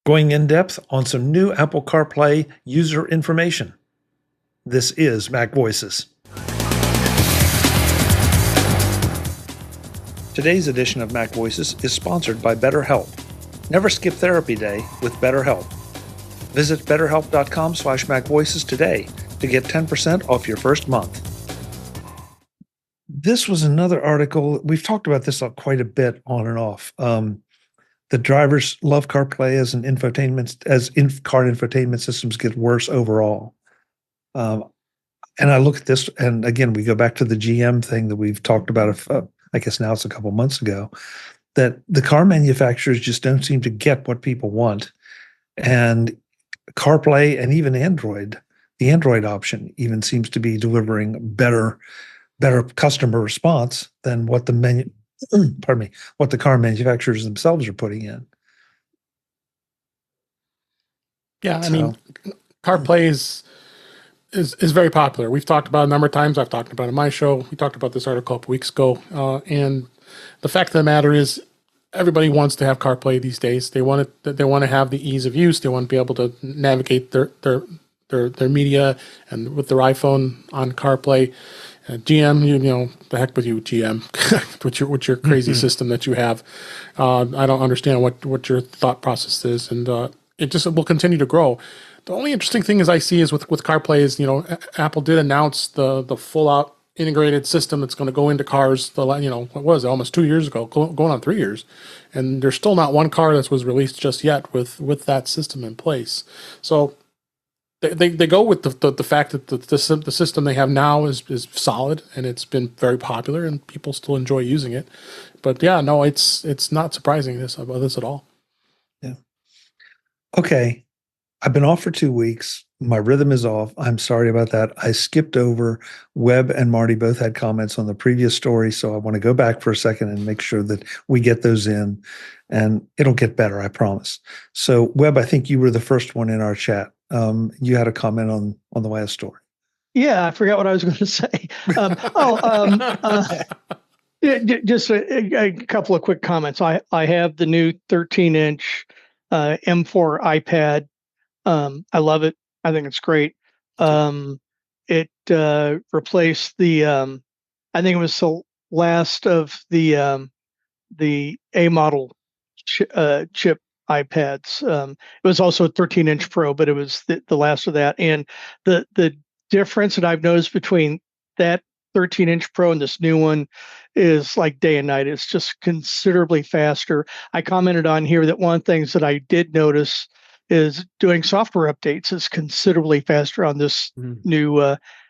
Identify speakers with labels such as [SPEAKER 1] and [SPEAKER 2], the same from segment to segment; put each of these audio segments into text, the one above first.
[SPEAKER 1] Going in depth on some new Apple CarPlay user information. This is MacVoices. Today's edition of MacVoices is sponsored by BetterHelp. Never skip therapy day with BetterHelp. Visit betterhelp.com/MacVoices today to get 10% off your first month. This was another article. We've talked about this quite a bit on and off. The drivers love CarPlay as an infotainment, car infotainment systems get worse overall. And I look at this, and again, we go back to the GM thing that we've talked about, I guess now it's a couple months ago, that the car manufacturers just don't seem to get what people want. And CarPlay and even Android, the Android option even seems to be delivering better customer response than what what the car manufacturers themselves are putting in.
[SPEAKER 2] Yeah, I mean, CarPlay is very popular. We've talked about it a number of times. I've talked about it on my show. We talked about this article a couple weeks ago. And the fact of the matter is, everybody wants to have CarPlay these days. They want to have the ease of use. They want to be able to navigate their media and with their iPhone on CarPlay. GM, you know, the heck with you, GM, with your crazy system that you have. I don't understand what your thought process is, and it will continue to grow. The only interesting thing I see is with CarPlay is, you know, Apple did announce the full out integrated system that's going to go into cars. What was it, almost 2 years ago, going on 3 years, and there's still not one car that was released just yet with that system in place. So They go with the fact that the system they have now is solid, and it's been very popular and people still enjoy using it. But yeah, no, it's not surprising about this at all.
[SPEAKER 1] Yeah. Okay. I've been off for 2 weeks. My rhythm is off. I'm sorry about that. I skipped over. Webb and Marty both had comments on the previous story, so I want to go back for a second and make sure that we get those in, and it'll get better, I promise. So Webb, I think you were the first one in our chat. You had a comment on the last story.
[SPEAKER 3] Yeah, I forgot what I was going to say. Just a couple of quick comments. I have the new 13-inch M4 iPad. I love it. I think it's great. It replaced the I think it was the last of the A model chip iPads. It was also a 13-inch Pro, but it was the last of that. And the difference that I've noticed between that 13-inch Pro and this new one is like day and night. It's just considerably faster. I commented on here that one of the things that I did notice is doing software updates is considerably faster on this new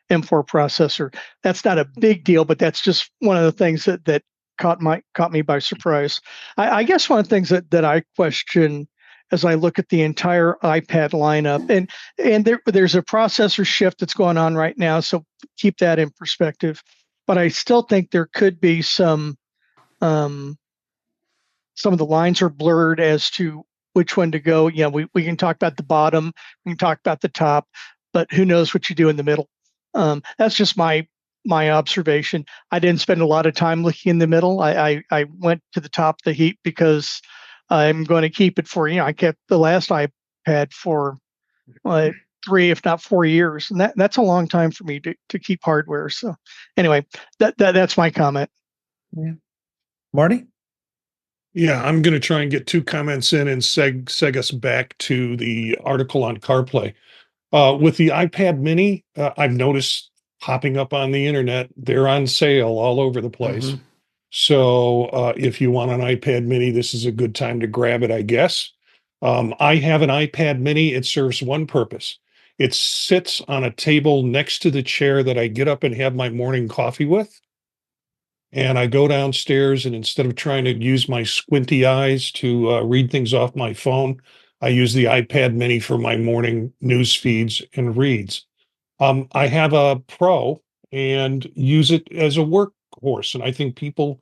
[SPEAKER 3] M4 processor. That's not a big deal, but that's just one of the things that caught me by surprise. I guess one of the things that I question as I look at the entire iPad lineup, and there's a processor shift that's going on right now, so keep that in perspective. But I still think there could be some of the lines are blurred as to which one to go. Yeah, we can talk about the bottom, we can talk about the top, but who knows what you do in the middle. That's just my observation. I didn't spend a lot of time looking in the middle. I went to the top of the heap because I'm going to keep it for, I kept the last iPad for 3, if not 4 years. And that's a long time for me to keep hardware. So anyway, that's my comment.
[SPEAKER 1] Yeah. Marty?
[SPEAKER 4] Yeah, I'm going to try and get 2 comments in and seg us back to the article on CarPlay. With the iPad mini, I've noticed popping up on the internet, they're on sale all over the place. So if you want an iPad mini, this is a good time to grab it, I guess. I have an iPad mini. It serves one purpose. It sits on a table next to the chair that I get up and have my morning coffee with. And I go downstairs, and instead of trying to use my squinty eyes to read things off my phone, I use the iPad mini for my morning news feeds and reads. I have a Pro and use it as a workhorse. And I think people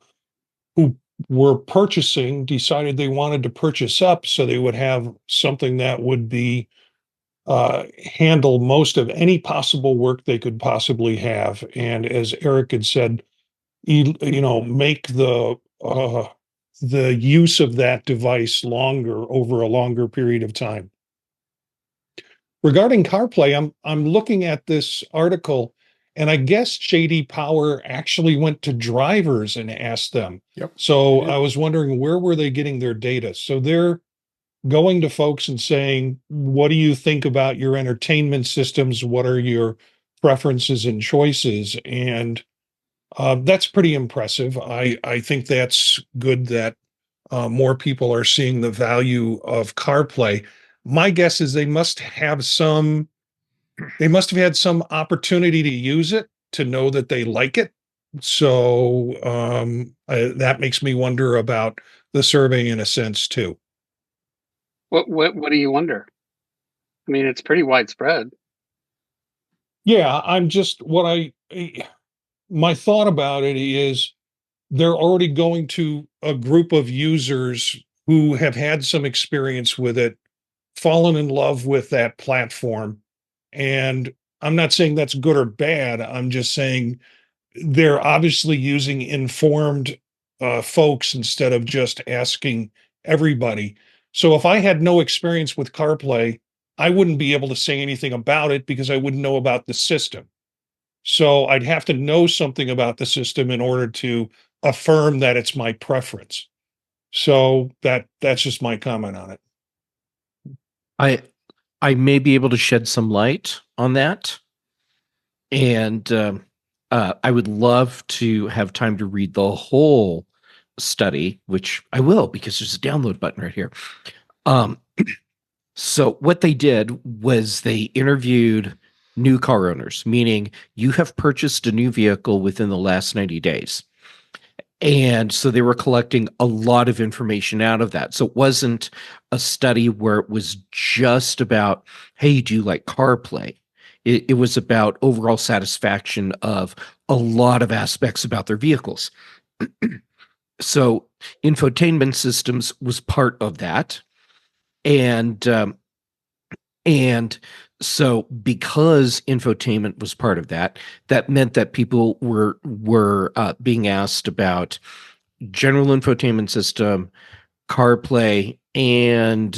[SPEAKER 4] who were purchasing decided they wanted to purchase up so they would have something that would be handle most of any possible work they could possibly have. And as Eric had said, make the the use of that device longer over a longer period of time. Regarding CarPlay, I'm looking at this article, and I guess JD Power actually went to drivers and asked them.
[SPEAKER 2] Yep.
[SPEAKER 4] So
[SPEAKER 2] Yep.
[SPEAKER 4] I was wondering, where were they getting their data? So they're going to folks and saying, what do you think about your entertainment systems? What are your preferences and choices? And that's pretty impressive. I think that's good that more people are seeing the value of CarPlay. My guess is they must have had some opportunity to use it to know that they like it. So that makes me wonder about the survey in a sense too.
[SPEAKER 5] What do you wonder? I mean, it's pretty widespread.
[SPEAKER 4] Yeah, my thought about it is they're already going to a group of users who have had some experience with it, fallen in love with that platform. And I'm not saying that's good or bad. I'm just saying they're obviously using informed folks instead of just asking everybody. So if I had no experience with CarPlay, I wouldn't be able to say anything about it because I wouldn't know about the system. So I'd have to know something about the system in order to affirm that it's my preference. So that's just my comment on it.
[SPEAKER 6] I may be able to shed some light on that, and I would love to have time to read the whole study, which I will because there's a download button right here. So what they did was they interviewed new car owners, meaning you have purchased a new vehicle within the last 90 days. And so they were collecting a lot of information out of that. So it wasn't a study where it was just about, hey, do you like CarPlay? It was about overall satisfaction of a lot of aspects about their vehicles. So infotainment systems was part of that. And so because infotainment was part of that, that meant that people were being asked about general infotainment system, CarPlay, and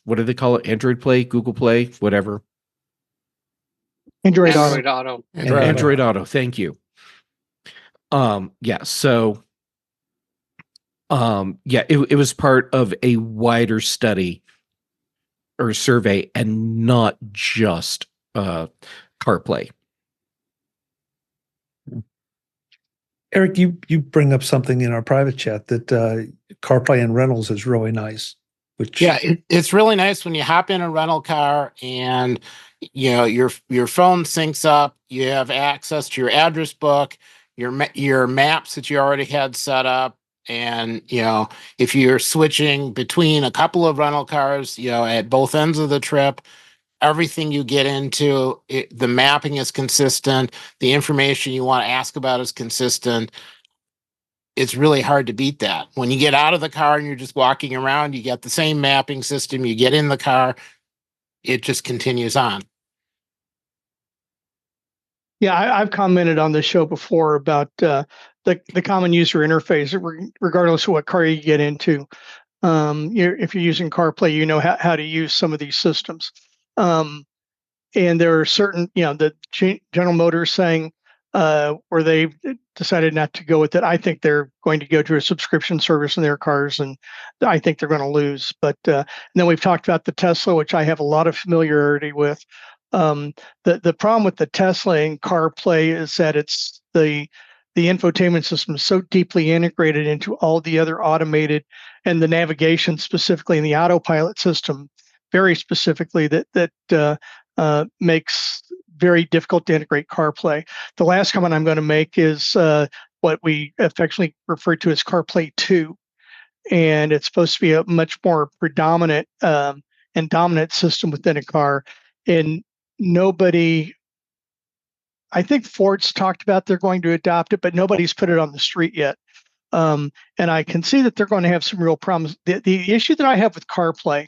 [SPEAKER 6] what do they call it? Android Play, Google Play, whatever.
[SPEAKER 3] Android
[SPEAKER 5] Android
[SPEAKER 3] Auto.
[SPEAKER 5] Auto.
[SPEAKER 6] Android Auto. Thank you. Yeah. So, yeah, it was part of a wider study or survey and not just CarPlay.
[SPEAKER 1] Eric, you bring up something in our private chat that CarPlay and rentals is really nice. Which
[SPEAKER 7] It's really nice when you hop in a rental car and your phone syncs up. You have access to your address book, your maps that you already had set up, and if you're switching between a couple of rental cars, at both ends of the trip, everything you get into, the mapping is consistent. The information you want to ask about is consistent. It's really hard to beat that. When you get out of the car and you're just walking around, you get the same mapping system. You get in the car, it just continues on.
[SPEAKER 3] Yeah, I've commented on this show before about the common user interface, regardless of what car you get into. If you're using CarPlay, you know how to use some of these systems. And there are certain, the General Motors saying where they've decided not to go with it. I think they're going to go to a subscription service in their cars, and I think they're going to lose. But and then we've talked about the Tesla, which I have a lot of familiarity with. The problem with the Tesla and CarPlay is that it's the infotainment system is so deeply integrated into all the other automated and the navigation, specifically in the autopilot system, very specifically, that makes very difficult to integrate CarPlay. The last comment I'm going to make is what we affectionately refer to as CarPlay 2. And it's supposed to be a much more predominant and dominant system within a car. And I think Ford's talked about they're going to adopt it, but nobody's put it on the street yet. And I can see that they're going to have some real problems. The issue that I have with CarPlay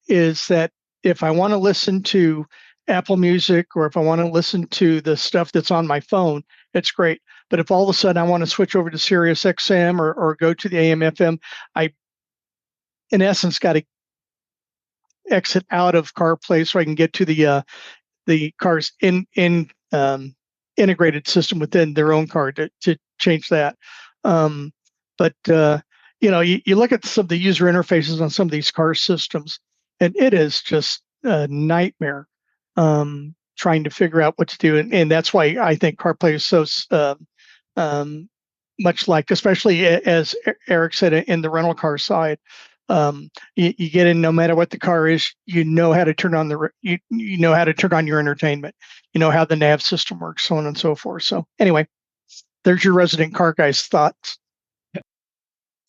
[SPEAKER 3] is that if I want to listen to Apple Music or if I want to listen to the stuff that's on my phone, it's great. But if all of a sudden I want to switch over to Sirius XM or go to the AM FM, I, in essence, got to exit out of CarPlay so I can get to the car's integrated system within their own car to change that. But you look at some of the user interfaces on some of these car systems, and it is just a nightmare trying to figure out what to do. And that's why I think CarPlay is so much liked, especially as Eric said, in the rental car side. You get in, no matter what the car is, you know how to turn on you know how to turn on your entertainment, you know how the nav system works, so on and so forth. So anyway, there's your resident car guy's thoughts.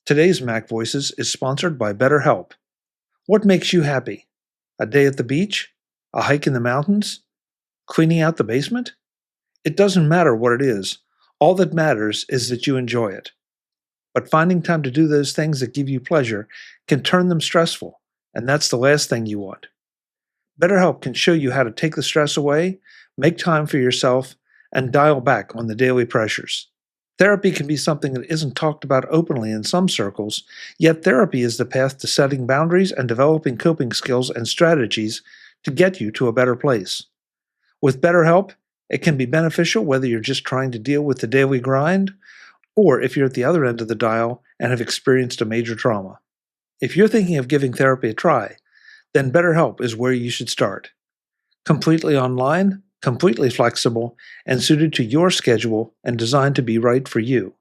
[SPEAKER 1] Today's Mac Voices is sponsored by BetterHelp. What makes you happy? A day at the beach? A hike in the mountains? Cleaning out the basement? It doesn't matter what it is. All that matters is that you enjoy it. But finding time to do those things that give you pleasure can turn them stressful, and that's the last thing you want. BetterHelp can show you how to take the stress away, make time for yourself, and dial back on the daily pressures. Therapy can be something that isn't talked about openly in some circles, yet therapy is the path to setting boundaries and developing coping skills and strategies to get you to a better place. With BetterHelp, it can be beneficial whether you're just trying to deal with the daily grind, or if you're at the other end of the dial and have experienced a major trauma. If you're thinking of giving therapy a try, then BetterHelp is where you should start. Completely online, completely flexible, and suited to your schedule and designed to be right for you.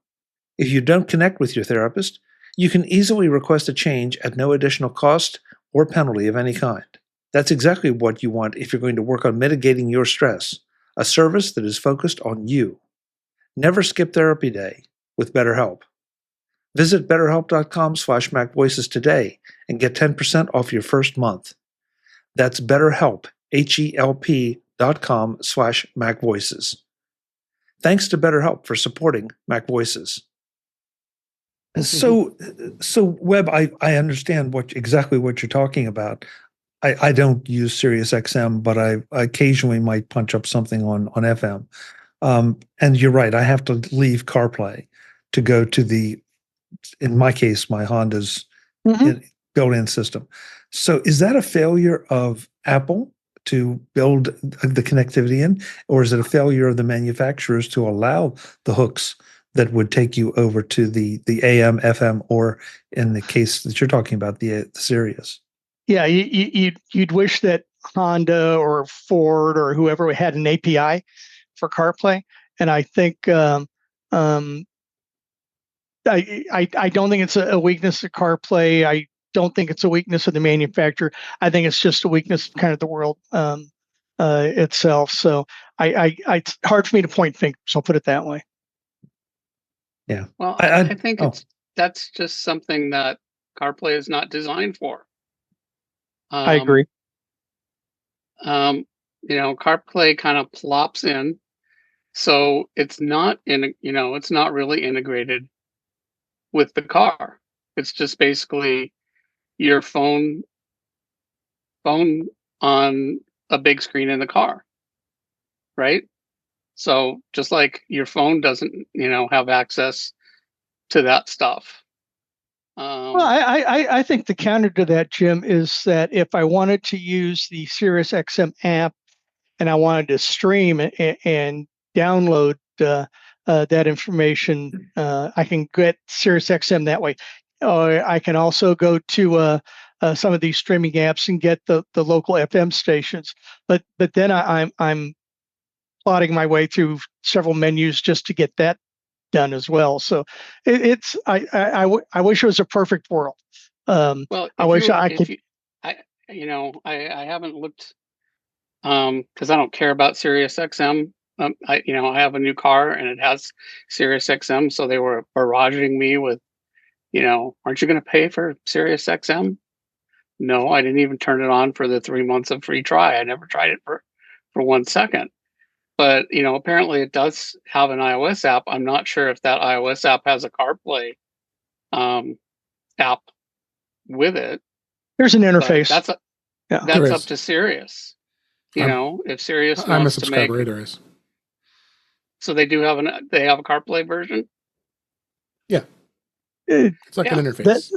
[SPEAKER 1] If you don't connect with your therapist, you can easily request a change at no additional cost or penalty of any kind. That's exactly what you want if you're going to work on mitigating your stress, a service that is focused on you. Never skip therapy day with BetterHelp. Visit betterhelp.com/MacVoices today and get 10% off your first month. That's BetterHelp, HELP.com/MacVoices. Thanks to BetterHelp for supporting MacVoices. So Webb, I understand exactly what you're talking about. I don't use Sirius XM, but I occasionally might punch up something on FM. And you're right, I have to leave CarPlay to go to in my case, my Honda's built-in system. So is that a failure of Apple to build the connectivity in, or is it a failure of the manufacturers to allow the hooks that would take you over to the AM, FM, or in the case that you're talking about, the Sirius?
[SPEAKER 3] Yeah, you'd wish that Honda or Ford or whoever had an API for CarPlay, and I think I don't think it's a weakness of CarPlay. I don't think it's a weakness of the manufacturer. I think it's just a weakness of kind of the world itself. So it's hard for me to point fingers. I'll put it that way.
[SPEAKER 1] Yeah.
[SPEAKER 5] Well, I think that's just something that CarPlay is not designed for.
[SPEAKER 3] I agree.
[SPEAKER 5] CarPlay kind of plops in, so it's not it's not really integrated with the car. It's just basically your phone on a big screen in the car, right? So just like your phone doesn't, have access to that stuff.
[SPEAKER 3] Well, I think the counter to that, Jim, is that if I wanted to use the Sirius XM app and I wanted to stream and download that information, I can get Sirius XM that way. I can also go to some of these streaming apps and get the local FM stations. But then I'm plotting my way through several menus just to get that done as well. So I wish it was a perfect world.
[SPEAKER 5] Well,
[SPEAKER 3] I wish I could.
[SPEAKER 5] I haven't looked because I don't care about Sirius XM. I have a new car and it has Sirius XM, so they were barraging me with, aren't you going to pay for Sirius XM? No, I didn't even turn it on for the 3 months of free try. I never tried it for 1 second. But, apparently it does have an iOS app. I'm not sure if that iOS app has a CarPlay app with it.
[SPEAKER 3] There's an interface.
[SPEAKER 5] That's up to Sirius. If Sirius
[SPEAKER 2] I'm a
[SPEAKER 5] wants to make,
[SPEAKER 2] subscriber. There is.
[SPEAKER 5] So they do have they have a CarPlay version.
[SPEAKER 2] It's like an interface.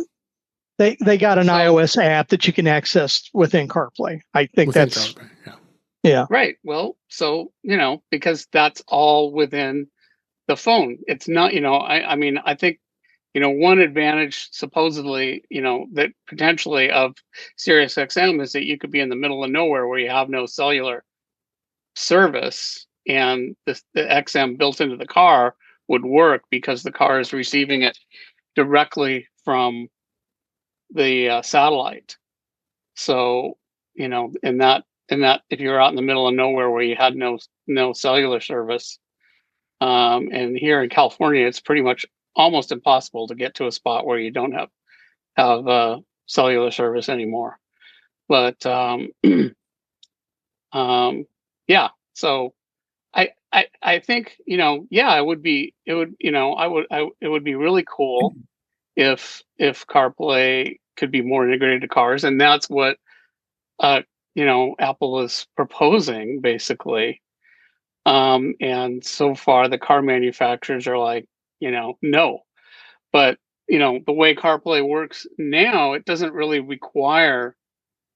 [SPEAKER 3] They got an
[SPEAKER 5] So-
[SPEAKER 3] iOS app that you can access within CarPlay. I think
[SPEAKER 2] within
[SPEAKER 3] that's
[SPEAKER 2] CarPlay, yeah.
[SPEAKER 3] yeah.
[SPEAKER 5] Right. Well, so, because that's all within the phone. It's not, I mean, I think, one advantage supposedly, that potentially of SiriusXM is that you could be in the middle of nowhere where you have no cellular service, and the XM built into the car would work because the car is receiving it directly from the satellite. So, in that if you're out in the middle of nowhere where you had no cellular service, and here in California, it's pretty much almost impossible to get to a spot where you don't have cellular service anymore. But yeah, so I think it would be really cool if CarPlay could be more integrated to cars, and that's what Apple is proposing basically. And so far the car manufacturers are like, no. But the way CarPlay works now, it doesn't really require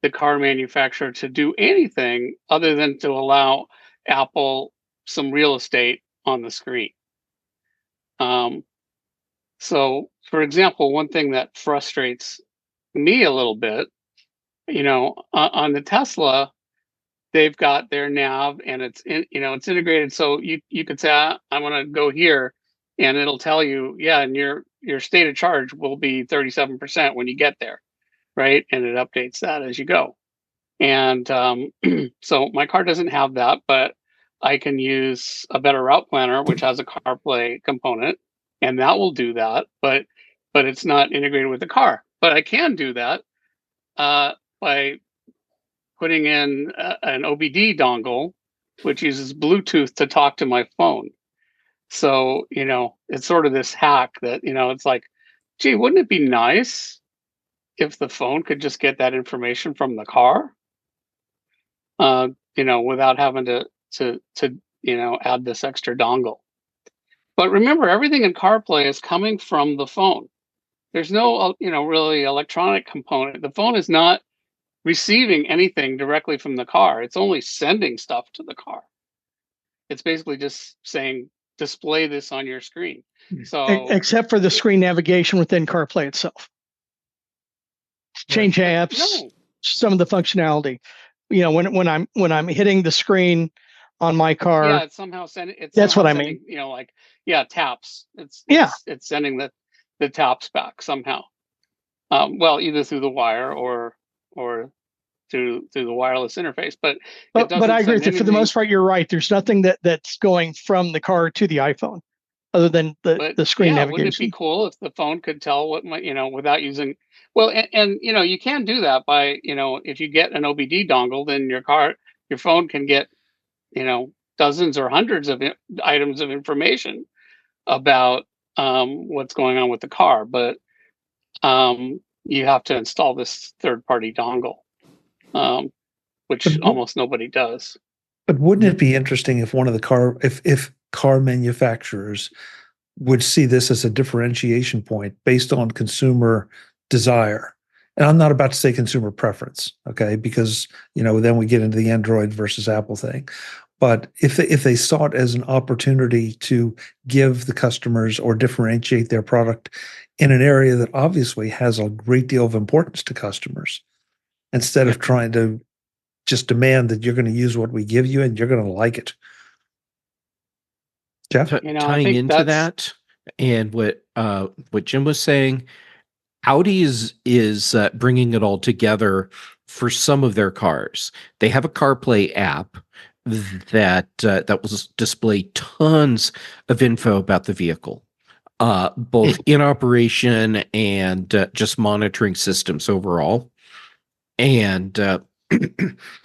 [SPEAKER 5] the car manufacturer to do anything other than to allow Apple some real estate on the screen. So, for example, one thing that frustrates me a little bit, on the Tesla, they've got their nav and it's integrated. So you could say, I want to go here, and it'll tell you, and your state of charge will be 37% when you get there, right? And it updates that as you go. And so my car doesn't have that, but I can use a better route planner, which has a CarPlay component, and that will do that. But it's not integrated with the car. But I can do that by putting in an OBD dongle, which uses Bluetooth to talk to my phone. So, it's sort of this hack that, it's like, gee, wouldn't it be nice if the phone could just get that information from the car? Without having to add this extra dongle. But remember, everything in CarPlay is coming from the phone. There's no, really electronic component. The phone is not receiving anything directly from the car. It's only sending stuff to the car. It's basically just saying, display this on your screen. So
[SPEAKER 3] Except for the screen navigation within CarPlay itself. Change apps, some of the functionality. When I'm hitting the screen on my car,
[SPEAKER 5] it's somehow sending.
[SPEAKER 3] That's what I mean.
[SPEAKER 5] Taps. It's sending the taps back somehow. Well, either through the wire or through the wireless interface. But
[SPEAKER 3] I agree with you. For the most part, you're right. There's nothing that's going from the car to the iPhone, other than the screen navigation.
[SPEAKER 5] Wouldn't it be cool if the phone could tell what without using? Well, and you can do that by if you get an OBD dongle, then your phone can get dozens or hundreds of items of information about what's going on with the car, but you have to install this third-party dongle, which almost nobody does.
[SPEAKER 1] But wouldn't it be interesting if one of the if car manufacturers would see this as a differentiation point based on consumer desire? And I'm not about to say consumer preference, okay? Because then we get into the Android versus Apple thing. But if they saw it as an opportunity to give the customers or differentiate their product in an area that obviously has a great deal of importance to customers, instead of trying to just demand that you're going to use what we give you and you're going to like it. Jeff?
[SPEAKER 6] Tying into that and what Jim was saying, Audi is bringing it all together for some of their cars. They have a CarPlay app that will display tons of info about the vehicle, both in operation and just monitoring systems overall. And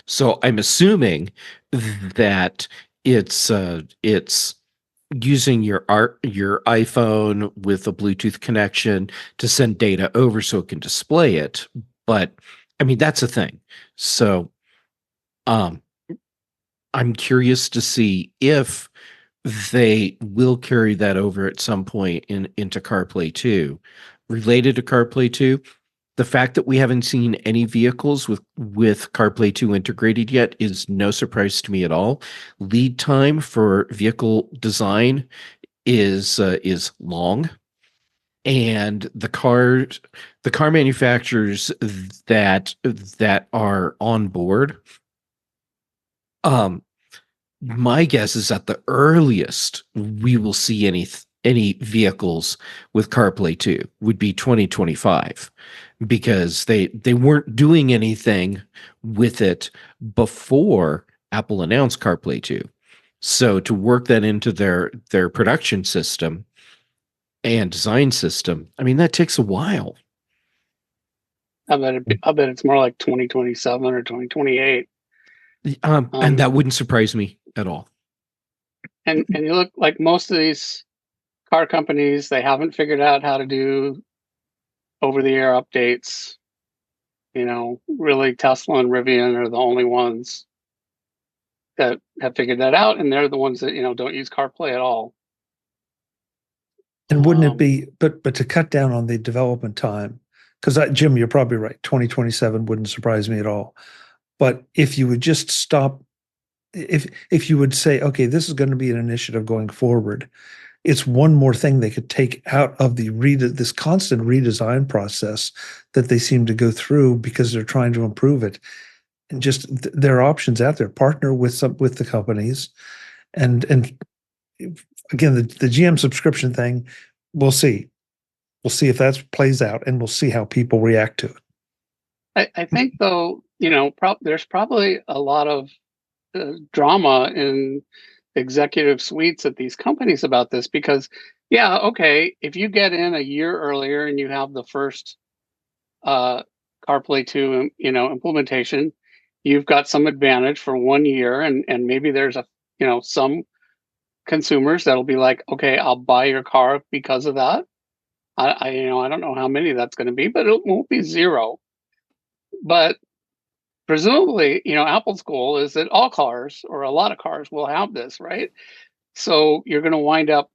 [SPEAKER 6] so I'm assuming that it's using your iPhone with a Bluetooth connection to send data over so it can display it. But I mean, that's a thing. So I'm curious to see if they will carry that over at some point into CarPlay 2. Related to CarPlay 2, the fact that we haven't seen any vehicles with CarPlay 2 integrated yet is no surprise to me at all. Lead time for vehicle design is long, and the car manufacturers that are on board, my guess is at the earliest we will see any vehicles with CarPlay 2 would be 2025, because they weren't doing anything with it before Apple announced CarPlay 2. So to work that into their production system and design system, I mean, that takes a while.
[SPEAKER 5] I bet it's more like 2027 or 2028.
[SPEAKER 6] And that wouldn't surprise me at all.
[SPEAKER 5] And you look like most of these car companies, they haven't figured out how to do over-the-air updates. Really Tesla and Rivian are the only ones that have figured that out, and they're the ones that don't use CarPlay at all.
[SPEAKER 1] And wouldn't it be, but to cut down on the development time, because Jim, you're probably right, 2027 wouldn't surprise me at all. But if you would just stop, if you would say, okay, this is going to be an initiative going forward, it's one more thing they could take out of this constant redesign process that they seem to go through because they're trying to improve it. And just there are options out there. Partner with the companies, and again, the GM subscription thing, we'll see. We'll see if that plays out, and we'll see how people react to it.
[SPEAKER 5] I think, though, there's probably a lot of drama in executive suites at these companies about this, because, okay, if you get in a year earlier and you have the first CarPlay 2, implementation, you've got some advantage for 1 year, and maybe there's some consumers that'll be like, okay, I'll buy your car because of that. I don't know how many that's going to be, but it won't be zero. But presumably, Apple's goal is that all cars, or a lot of cars, will have this, right? So you're going to wind up,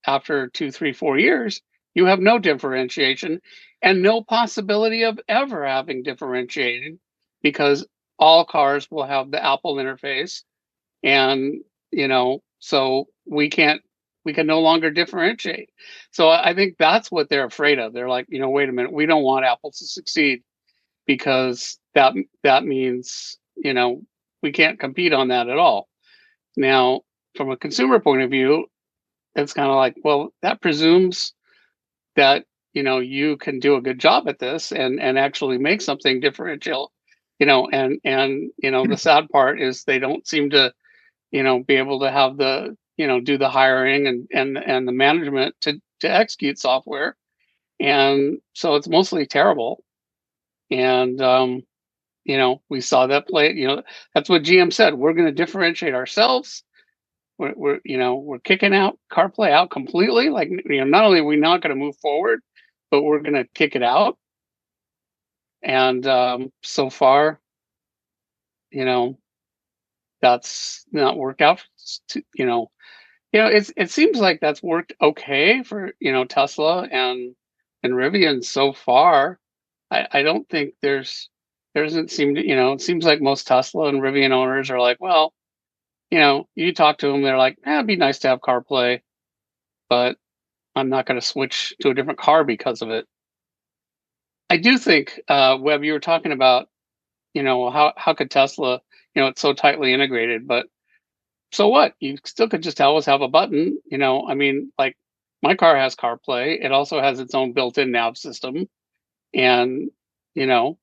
[SPEAKER 5] after 2, 3, 4 years, you have no differentiation and no possibility of ever having differentiated, because all cars will have the Apple interface, and so we can no longer differentiate. So I think that's what they're afraid of. They're like, wait a minute, we don't want Apple to succeed, because that means we can't compete on that at all. Now, from a consumer point of view, it's kind of like, well, that presumes that you can do a good job at this and actually make something differential. And the sad part is they don't seem to be able to have the do the hiring and the management to execute software, and so it's mostly terrible. And we saw that play. That's what GM said. We're going to differentiate ourselves. We're kicking out CarPlay out completely. Like, not only are we not going to move forward, but we're going to kick it out. And so far, that's not worked out. It seems like that's worked okay for Tesla and Rivian so far. I don't think there doesn't seem to, it seems like most Tesla and Rivian owners are like, well, you talk to them, they're like, it'd be nice to have CarPlay, but I'm not going to switch to a different car because of it. I do think, Webb, you were talking about, how could Tesla, it's so tightly integrated, but so what? You still could just always have a button, like my car has CarPlay. It also has its own built-in nav system. And,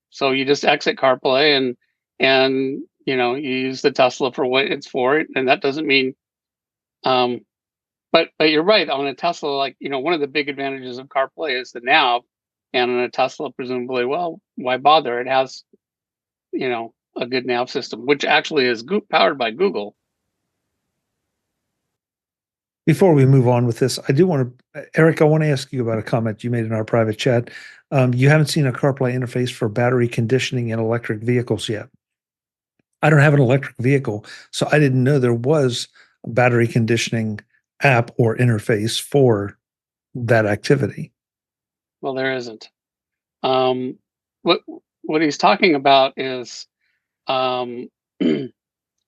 [SPEAKER 5] so you just exit CarPlay and you use the Tesla for what it's for. And that doesn't mean, but you're right, on a Tesla, like, one of the big advantages of CarPlay is the nav, and on a Tesla, presumably, well, why bother? It has, a good nav system, which actually is powered by Google.
[SPEAKER 1] Before we move on with this, I do want to, Eric, I want to ask you about a comment you made in our private chat. You haven't seen a CarPlay interface for battery conditioning in electric vehicles yet. I don't have an electric vehicle, so I didn't know there was battery conditioning app or interface for that activity.
[SPEAKER 5] Well, there isn't. What he's talking about is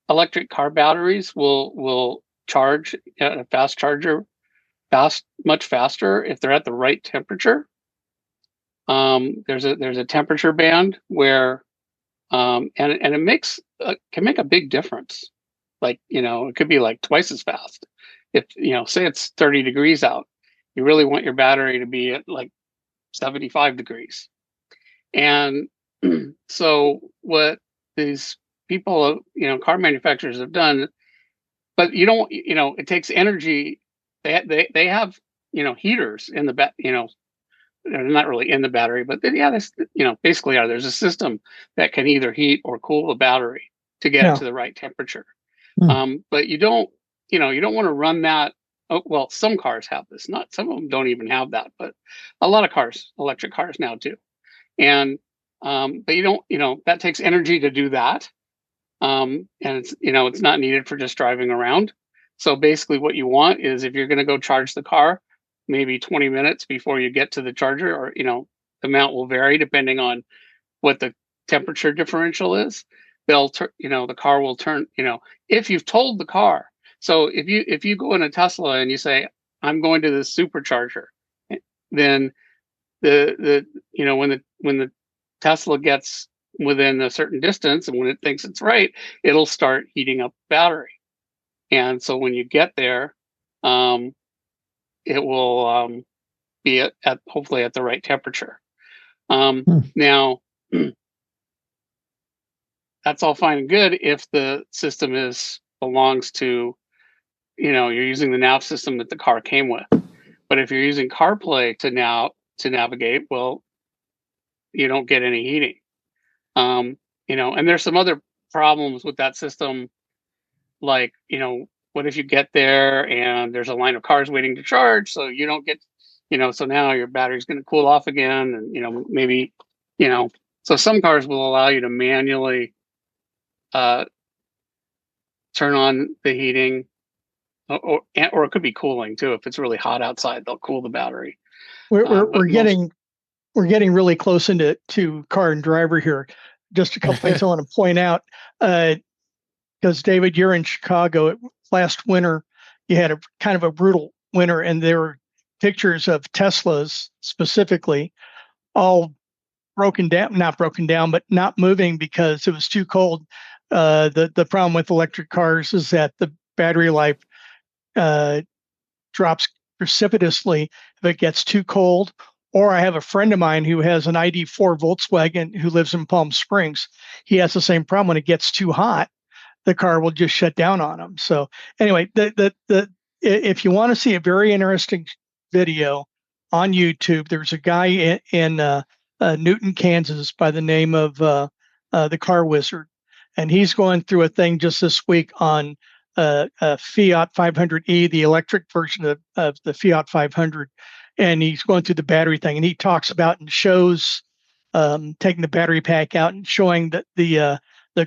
[SPEAKER 5] electric car batteries will charge at a fast charger much faster if they're at the right temperature. There's a temperature band where and it makes can make a big difference. Like, it could be like twice as fast. If say it's 30 degrees out, you really want your battery to be at like 75 degrees. And so what these people, car manufacturers have done, but it takes energy. They have, heaters in the they're not really in the battery, but basically there's a system that can either heat or cool the battery to get to the right temperature. But you don't want to run that. Oh, well, some cars have this. Not some of them don't even have that, but a lot of cars, electric cars now do. And but you don't, that takes energy to do that. And it's not needed for just driving around. So basically what you want is, if you're going to go charge the car, maybe 20 minutes before you get to the charger, or, the amount will vary depending on what the temperature differential is. The car will turn, if you've told the car. So if you go in a Tesla and you say, I'm going to this supercharger, then when the Tesla gets within a certain distance, and when it thinks it's right, it'll start heating up the battery. And so when you get there, it will be at hopefully at the right temperature. Now, that's all fine and good if the system belongs to, you're using the nav system that the car came with. But if you're using CarPlay to navigate, well, you don't get any heating. And there's some other problems with that system, like, what if you get there and there's a line of cars waiting to charge, so you don't get, so now your battery's going to cool off again, and maybe, so some cars will allow you to manually turn on the heating, or it could be cooling too. If it's really hot outside, they'll cool the battery.
[SPEAKER 3] We're getting really close into car and driver here. Just a couple things I want to point out, because David, you're in Chicago. Last winter, you had a kind of a brutal winter, and there were pictures of Teslas specifically all not broken down, but not moving because it was too cold. The problem with electric cars is that the battery life drops precipitously if it gets too cold. Or I have a friend of mine who has an ID4 Volkswagen who lives in Palm Springs. He has the same problem. When it gets too hot, the car will just shut down on him. So anyway, if you want to see a very interesting video on YouTube, there's a guy in Newton, Kansas, by the name of the Car Wizard, and he's going through a thing just this week on a Fiat 500e, the electric version of the Fiat 500, and he's going through the battery thing, and he talks about and shows taking the battery pack out and showing that the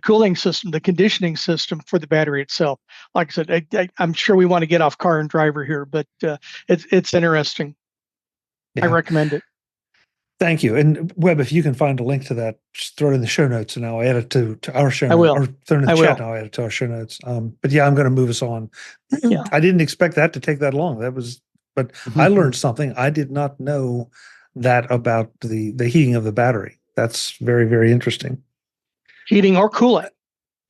[SPEAKER 3] cooling system, the conditioning system for the battery itself. Like I said, I'm sure we want to get off car and driver here, but it's interesting.
[SPEAKER 1] Yeah.
[SPEAKER 3] I recommend it.
[SPEAKER 1] Thank you. And Webb, if you can find a link to that, just throw it in the show notes, and I'll add it to our show notes.
[SPEAKER 3] I will.
[SPEAKER 1] Or throw it in the chat, and I'll add it to our show notes. But yeah, I'm going to move us on. Yeah. I didn't expect that to take that long. But I learned something. I did not know that about the heating of the battery. That's very, very interesting.
[SPEAKER 3] Heating or cooling.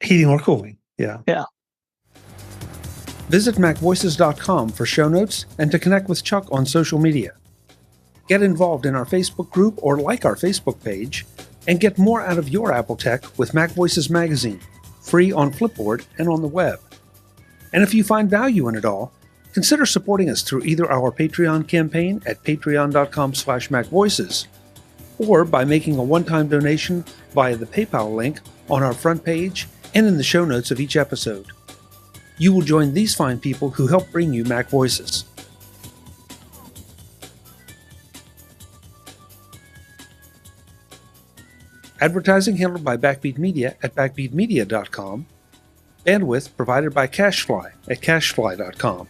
[SPEAKER 1] Heating or cooling. Yeah.
[SPEAKER 3] Yeah.
[SPEAKER 1] Visit MacVoices.com for show notes and to connect with Chuck on social media. Get involved in our Facebook group or like our Facebook page, and get more out of your Apple tech with MacVoices Magazine, free on Flipboard and on the web. And if you find value in it all, consider supporting us through either our Patreon campaign at patreon.com/MacVoices, or by making a one-time donation via the PayPal link on our front page and in the show notes of each episode. You will join these fine people who help bring you Mac Voices. Advertising handled by Backbeat Media at backbeatmedia.com. Bandwidth provided by CacheFly at cachefly.com.